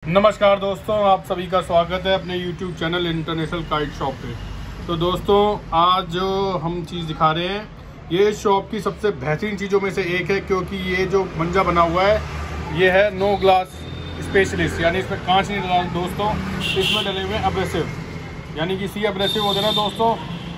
नमस्कार दोस्तों, आप सभी का स्वागत है अपने YouTube channel international kite shop पे। तो दोस्तों, आज जो हम चीज़ दिखा रहे हैं ये शॉप की सबसे बेहतरीन चीज़ों में से एक है, क्योंकि ये जो मंजा बना हुआ है ये है नो ग्लास स्पेशलिस्ट, यानी इसमें कांच नहीं डला दोस्तों। इसमें डले हुए एब्रेसिव, यानी कि सी एब्रेसिव होते हैं ना दोस्तों,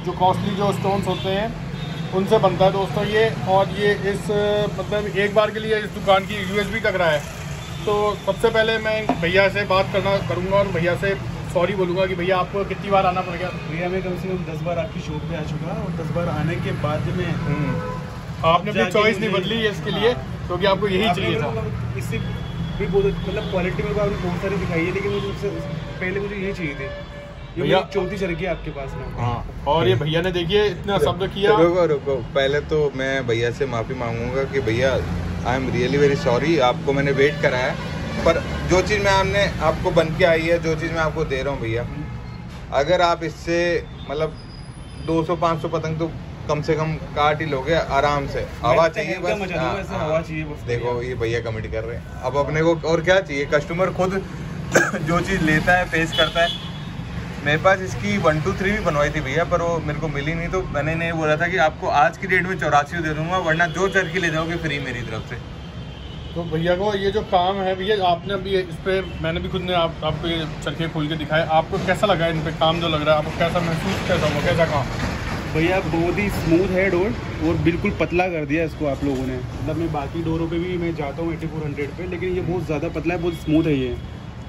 जो कॉस्टली जो स्टोन्स होते हैं उनसे बनता है दोस्तों ये। और ये इस मतलब एक बार के लिए इस दुकान की USB तक रहा है। तो सबसे पहले मैं भैया से बात करूंगा और भैया से सॉरी बोलूँगा कि भैया आपको कितनी बार आना पड़ गया। भैया मैं कम से कम 10 बार आपकी शॉप पे आ चुका और 10 बार आने के बाद में आपने अपनी चॉइस नहीं बदली है इसके लिए, क्योंकि आपको यही चाहिए था। इससे भी बहुत मतलब क्वालिटी में आपने बहुत सारी दिखाई है, लेकिन मुझे सबसे पहले मुझे यही चाहिए थी। भैया चौथी चरखी आपके पास में। हाँ, और ये भैया ने देखिए इतना शब्द किया। रुको, पहले तो मैं भैया से माफ़ी मांगूंगा कि भैया I am really very sorry, आपको मैंने वेट कराया, पर जो चीज़ मैं हमने आपको बन के आई है, जो चीज़ मैं आपको दे रहा हूँ भैया, अगर आप इससे मतलब 200-500 पतंग तो कम से कम काट ही लोगे आराम से। हवा चाहिए बस, हवा चाहिए बस। देखो ये भैया कमेंट कर रहे हैं, अब अपने को और क्या चाहिए। कस्टमर खुद जो चीज़ लेता है पेश करता है। मेरे पास इसकी 1 2 3 भी बनवाई थी भैया, पर वो मेरे को मिली नहीं, तो मैंने इन्हें बोला था कि आपको आज की डेट में 84 दे दूंगा, वरना जो चरखी ले जाओगे फ्री मेरी तरफ से। तो भैया को ये जो काम है भैया, आपने अभी इस पर मैंने भी खुद ने आपको ये चरखे खोल के दिखाए, आपको कैसा लगा इन पे काम जो लग रहा है आपको, कैसा महसूस कैसा हुआ, कैसा काम? भैया बहुत ही स्मूथ है डोर और बिल्कुल पतला कर दिया इसको आप लोगों ने। मतलब मैं बाकी डोरों पे भी मैं जाता हूँ 8400 पे, लेकिन ये बहुत ज़्यादा पतला है, बहुत स्मूथ है ये।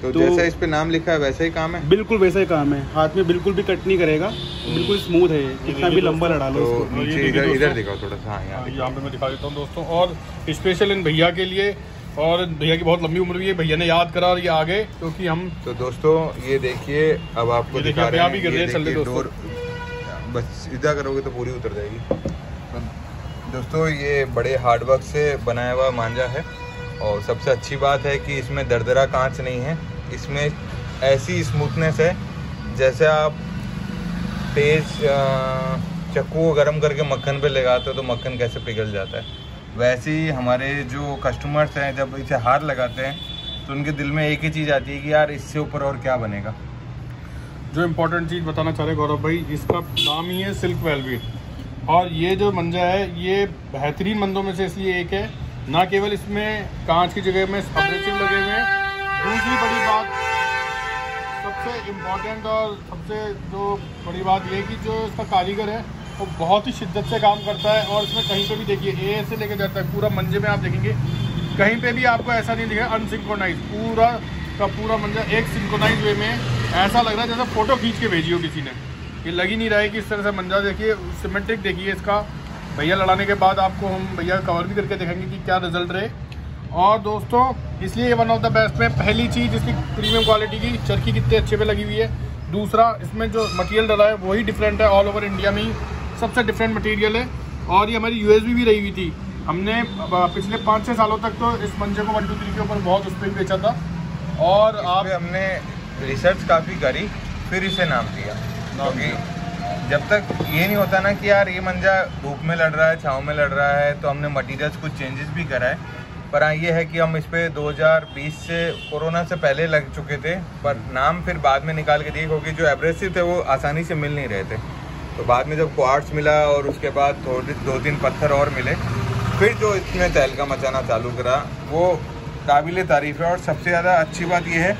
तो जैसा इस पे नाम लिखा है वैसा ही काम है, बिल्कुल वैसा ही काम है, हाथ में बिल्कुल भी कट नहीं करेगा, बिल्कुल स्मूथ है ये, कितना भी लंबा लड़ा लो तो इसको। नीचे इधर दिखाओ थोड़ा सा। हाँ, यहाँ पे मैं दिखा देता हूँ दोस्तों, और स्पेशल इन भैया के लिए, और भैया की बहुत लंबी उम्र भी है, भैया ने याद करा और ये आगे, क्योंकि हम तो दोस्तों ये देखिए अब आपको दिखा रहे हैं, ये देखिए डोर बस सीधा करोगे तो पूरी उतर जाएगी। दोस्तों ये बड़े हार्डवर्क से बनाया हुआ मांझा है, और सबसे अच्छी बात है कि इसमें दरदरा कांच नहीं है, इसमें ऐसी स्मूथनेस है जैसे आप तेज चक्कू को गर्म करके मक्खन पे लगाते हो तो मक्खन कैसे पिघल जाता है, वैसे ही हमारे जो कस्टमर्स हैं जब इसे हाथ लगाते हैं तो उनके दिल में एक ही चीज़ आती है कि यार इससे ऊपर और क्या बनेगा। जो इम्पोर्टेंट चीज़ बताना चाह रहे गौरव भाई, इसका नाम ही है सिल्क वेलवेट, और ये जो मंजा है ये बेहतरीन मंदों में से इसलिए एक है, ना केवल इसमें कांच की जगह में एब्रेसिव लगे हुए हैं, दूसरी बड़ी बात सबसे इम्पोर्टेंट और सबसे जो बड़ी बात ये है कि जो इसका कारीगर है वो बहुत ही शिद्दत से काम करता है। और इसमें कहीं पे भी देखिए ए से लेकर जाता है पूरा मंजे में, आप देखेंगे कहीं पे भी आपको ऐसा नहीं दिखेगा अनसिंक्रोनाइज, पूरा का पूरा मंजा एक सिंक्रोनाइज वे में, ऐसा लग रहा है जैसे फ़ोटो खींच के भेजी हो किसी ने। ये लग ही नहीं रहा है कि इस तरह से मंजा देखिए, सिमेट्रिक देखिए इसका। भैया लड़ाने के बाद आपको हम भैया कवर भी करके देखेंगे कि क्या रिजल्ट रहे। और दोस्तों इसलिए ये वन ऑफ द बेस्ट में, पहली चीज़ इसकी प्रीमियम क्वालिटी की चरखी कितने अच्छे पे लगी हुई है, दूसरा इसमें जो मटेरियल डला है वही डिफरेंट है, ऑल ओवर इंडिया में ही सबसे डिफरेंट मटेरियल है। और ये हमारी USB भी रही हुई थी, हमने पिछले 5-6 सालों तक तो इस मंजे को 1 2 3 के ऊपर बहुत उस पर भी बेचा था। और आप हमने रिसर्च काफ़ी करी फिर इसे नाम दिया, क्योंकि जब तक ये नहीं होता ना कि यार ये मंजा धूप में लड़ रहा है, छाँव में लड़ रहा है, तो हमने मटीरियल्स कुछ चेंजेस भी करा है। पर हाँ ये है कि हम इस पर 2020 से कोरोना से पहले लग चुके थे, पर नाम फिर बाद में निकाल के दिए, क्योंकि जो एब्रेसिव थे वो आसानी से मिल नहीं रहे थे। तो बाद में जब क्वार्ट्ज मिला और उसके बाद थोड़े 2-3 पत्थर और मिले, फिर जो इसमें तहलका मचाना चालू करा वो काबिल तारीफ़ है। और सबसे ज़्यादा अच्छी बात ये है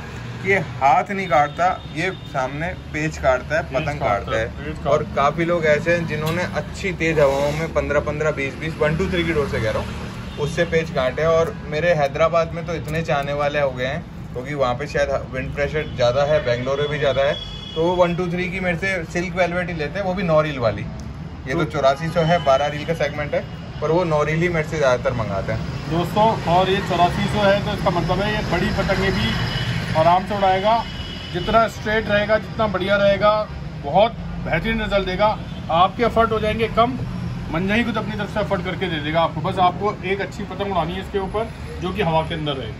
कि ये हाथ नहीं काटता, ये सामने पेच काटता है, पतंग काटता है। और काफ़ी लोग ऐसे हैं जिन्होंने अच्छी तेज़ हवाओं में 15-15 20-20 1 2 3 की डोर से कह रहा हूँ उससे पेच काटे। और मेरे हैदराबाद में तो इतने चाहने वाले हो गए हैं, क्योंकि वहाँ पे शायद विंड प्रेशर ज़्यादा है, बेंगलोर में भी ज़्यादा है, तो वो 1 2 3 की मेरे से सिल्क वेलवेट ही लेते हैं, वो भी 9 रील वाली। ये तो 8400 है, 12 रील का सेगमेंट है, पर वो 9 रील ही मेरे से ज़्यादातर मंगाते हैं दोस्तों। और ये 8400 है तो इसका मतलब है ये बड़ी पतंगे भी आराम से उड़ाएगा, जितना स्ट्रेट रहेगा, जितना बढ़िया रहेगा, बहुत बेहतरीन रिजल्ट देगा। आपके एफर्ट हो जाएंगे कम, मंजा ही खुद अपनी तरफ से एफर्ट करके दे देगा आपको। बस आपको एक अच्छी पतंग उड़ानी है इसके ऊपर जो कि हवा के अंदर रहे।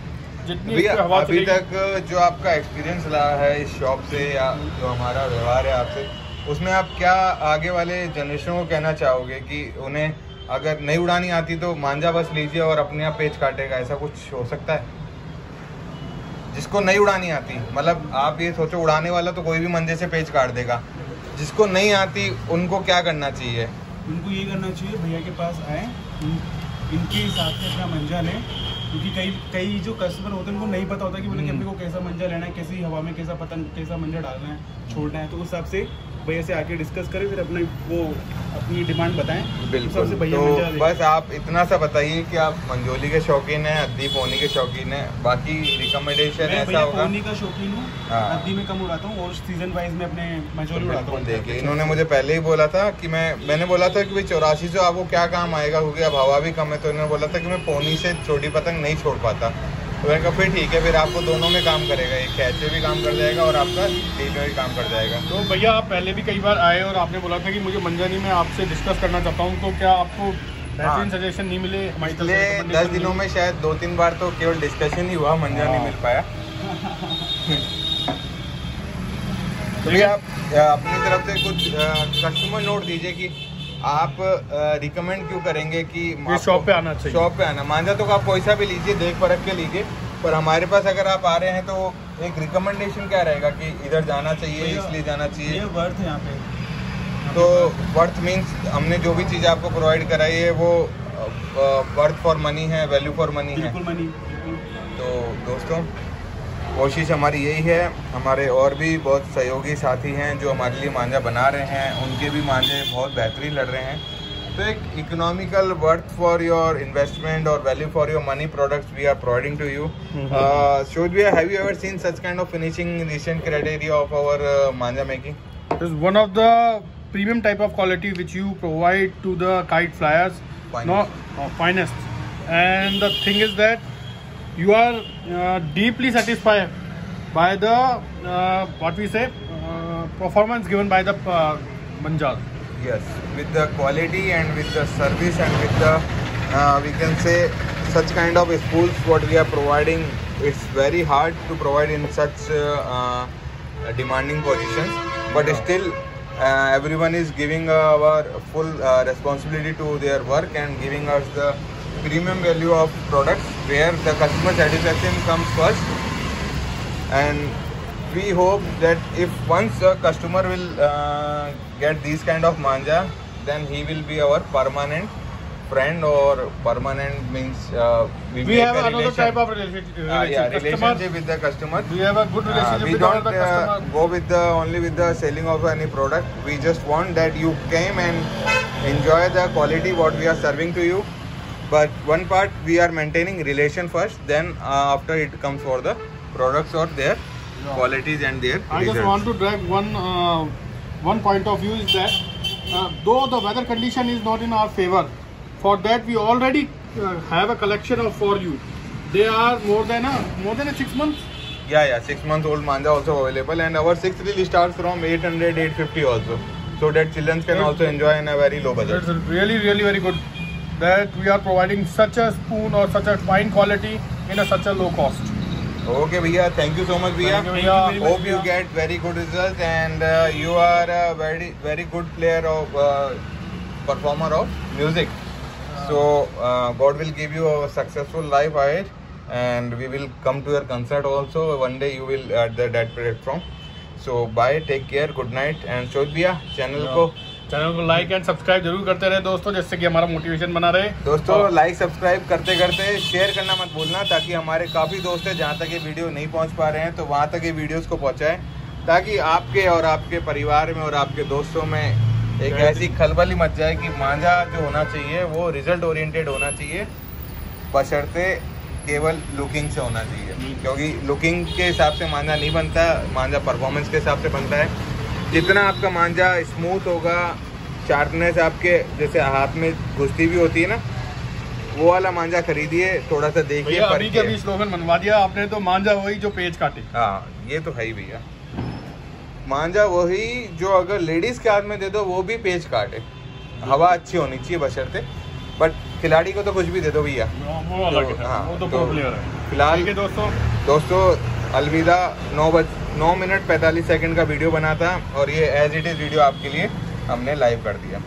जितनी हवा अभी तक जो आपका एक्सपीरियंस रहा है इस शॉप से या जो हमारा व्यवहार है आपसे, उसमें आप क्या आगे वाले जनरेशन को कहना चाहोगे कि उन्हें अगर नहीं उड़ानी आती तो मांझा बस लीजिए और अपने आप पेच काटेगा, ऐसा कुछ हो सकता है? जिसको नहीं उड़ानी आती, मतलब आप ये सोचो उड़ाने वाला तो कोई भी मंजे से पेच काट देगा, जिसको नहीं आती उनको क्या करना चाहिए? उनको ये करना चाहिए भैया के पास आए, इनके हिसाब से अपना मंजा लें, क्योंकि कई जो कस्टमर होते हैं उनको नहीं पता होता कि बोले कि अपने को कैसा मंजा लेना है, कैसी हवा में कैसा पतंग कैसा मंजा डालना है, छोड़ना है। तो उस हिसाब से भैया से आके डिस्कस करें, फिर अपनी डिमांड बताएं। बिल्कुल। तो बस आप इतना सा बताइए कि आप मंजोली के शौकीन हैं, अद्दी पोनी के शौकीन हैं, बाकी रिकमेंडेशन ऐसा होगा? पोनी का शौकीन हूँ, अद्दी में कम उड़ाता हूँ और सीजन वाइज में अपने मंजोली उड़ाता हूँ। देखिए इन्होंने मुझे पहले ही बोला था कि मैंने बोला था कि भाई 8400 आपको क्या काम आएगा, क्योंकि अब हवा भी कम है, तो इन्होंने बोला था कि मैं पोनी से छोटी पतंग नहीं छोड़ पाता। तो मैंने कहा फिर ठीक है, फिर आपको दोनों में काम करेगा, एक कैच में भी काम कर जाएगा और आपका डीप में भी काम कर जाएगा। तो भैया आप पहले भी कई बार आए और आपने बोला था कि मुझे मंजानी में आपसे डिस्कस करना चाहता हूँ, तो क्या आपको बेहतरीन सजेशन नहीं मिले हमारी तरफ से? 10 दिनों में शायद 2-3 बार तो केवल डिस्कशन ही हुआ, मंजा नहीं मिल पाया। तो भैया आप अपनी तरफ से कुछ कस्टमर नोट दीजिए कि आप रिकमेंड क्यों करेंगे कि शॉप पे आना चाहिए? शॉप पे आना, मांझा तो आप कोई सा भी लीजिए, देख परख के लीजिए, पर हमारे पास अगर आप आ रहे हैं तो एक रिकमेंडेशन क्या रहेगा कि इधर जाना चाहिए, इसलिए जाना चाहिए? ये वर्थ है यहाँ पे। तो वर्थ मीन्स हमने जो भी चीज़ आपको प्रोवाइड कराई है वो वर्थ फॉर मनी है, वैल्यू फॉर मनी है। बिल्कुल मनी। तो दोस्तों कोशिश हमारी यही है, हमारे और भी बहुत सहयोगी साथी हैं जो हमारे लिए मांझा बना रहे हैं, उनके भी मांझे बहुत बेहतरीन लग रहे हैं। तो एक economical worth for your investment और value for your money products we are providing to you. Should we have you ever seen such kind of finishing recent criteria of our manja making? This is one of the premium type of quality which you provide to the kite flyers, finest. And the thing is that you are deeply satisfied by the what we say performance given by the manjas. Yes, with the quality and with the service and with the we can say such kind of spools what we are providing. It's very hard to provide in such demanding positions, but still everyone is giving our full responsibility to their work and giving us the premium value of products where the customer satisfaction comes first. And we hope that if once a customer will get these kind of manja, then he will be our permanent friend, or permanent means we have another type of relationship with the customer. We have a good relationship we with don't the customer. go with the only with the selling of any product. We just want that you came and enjoy the quality what we are serving to you. But one part we are maintaining relation first, then after it comes for the products or their qualities and their I results. just want to drive one point of view is that though the weather condition is not in our favor, for that we already have a collection of for you. They are more than a 6 months. Yeah, 6 months old manja also available, and our 6th reel starts from 800, 850 also, so that children can also enjoy in a very low budget. It's really very good that we are providing such a spoon or such a fine quality in such a low cost. Okay bhaiya, thank you so much bhaiya. Thank you, bhaiya. Hope you get very good results, and you are a very good player of performer of music. So God will give you a successful life ahead, and we will come to your concert also. One day you will at that platform. So bye, take care, good night, and Shoaib bhaiya channel को like and subscribe जरूर करते रहे दोस्तों, जिससे कि हमारा motivation बना रहे। दोस्तों लाइक सब्सक्राइब करते करते शेयर करना मत भूलना, ताकि हमारे काफ़ी दोस्त हैं जहाँ तक ये वीडियो नहीं पहुँच पा रहे हैं, तो वहाँ तक ये वीडियोस को पहुँचाएं, ताकि आपके और आपके परिवार में और आपके दोस्तों में एक ऐसी खलबली मच जाए कि मांझा जो होना चाहिए वो रिजल्ट ओरिएंटेड होना चाहिए, बशर्ते केवल लुकिंग से होना चाहिए, क्योंकि लुकिंग के हिसाब से मांझा नहीं बनता, मांझा परफॉर्मेंस के हिसाब से बनता है। जितना आपका मांझा स्मूथ होगा, शार्पनेस आपके जैसे हाथ में घुसती भी होती है ना, वो वाला मांझा खरीदिए, थोड़ा सा देखिए। अभी के अभी स्लोगन बनवा दिया आपने, तो मांझा वही जो पेज काटे। हाँ ये तो है ही भैया, मांझा वही जो अगर लेडीज के हाथ में दे दो वो भी पेज काटे, हवा अच्छी होनी चाहिए बशर्ते, बट खिलाड़ी को तो कुछ भी दे दो भैया, वो तो फिलहाल दोस्तों अलविदा। 9 मिनट 45 सेकंड का वीडियो बना था, और ये एज इट इज़ वीडियो आपके लिए हमने लाइव कर दिया।